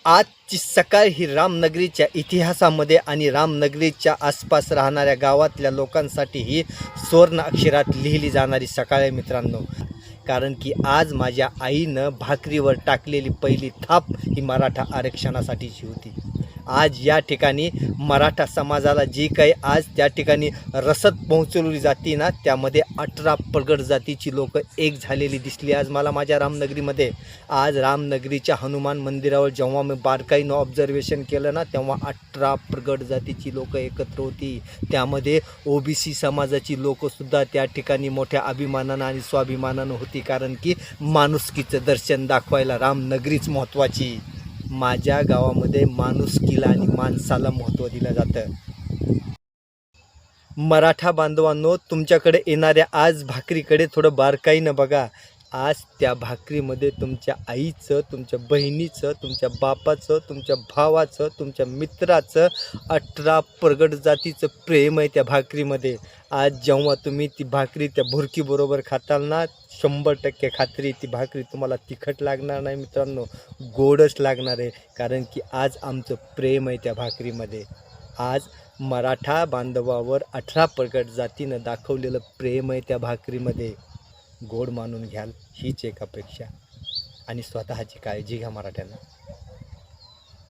आजची सकाळ ही रामनगरीच्या इतिहासामध्ये आणि रामनगरीच्या आसपास राहणाऱ्या गावातल्या लोकांसाठी ही सुवर्ण अक्षरात लिहिली जाणारी सकाळ आहे मित्रांनो. कारण की आज माझ्या आईनं भाकरीवर टाकलेली पहिली थाप ही मराठा आरक्षणासाठीची होती. आज या ठिकाणी मराठा समाजाला जी काही आज त्या ठिकाणी रसद पोहोचवली जाते ना, त्यामध्ये 18 प्रगट जातीची लोक एक झालेली दिसली आज मला माझ्या रामनगरीमध्ये. आज रामनगरीच्या हनुमान मंदिरावर जेव्हा मी बारकाईनं ऑब्झर्वेशन केलं ना, तेव्हा 18 प्रगट जातीची लोक एकत्र होती. त्यामध्ये ओबीसी समाजाची लोकसुद्धा त्या ठिकाणी मोठ्या अभिमानानं आणि स्वाभिमानानं होती. कारण की माणुसकीचं दर्शन दाखवायला रामनगरीच महत्त्वाची. माझ्या गावामध्ये माणुसकीला आणि माणसाला महत्त्व दिलं जातं. मराठा बांधवांनो, तुमच्याकडे येणाऱ्या आज भाकरीकडे थोडं बारकाईनं बघा. आज त्या भाकरीमध्ये तुमच्या आईचं, तुमच्या बहिणीचं, तुमच्या बापाचं, तुमच्या भावाचं, तुमच्या मित्राचं 18 प्रगट जातीचं प्रेम आहे त्या भाकरीमध्ये. आज जेव्हा तुम्ही ती भाकरी त्या भुरकीबरोबर खाताल ना, 100% खात्री ती भाकरी तुम्हाला तिखट लागणार नाही मित्रांनो, गोडच लागणार आहे. कारण की आज आमचं प्रेम आहे त्या भाकरीमध्ये. आज मराठा बांधवावर 18 प्रगट जातीनं दाखवलेलं प्रेम आहे त्या भाकरीमध्ये. गोड मानून घ्याल हीच एक अपेक्षा आणि स्वतःची काळजी घ्या मराठ्यांना.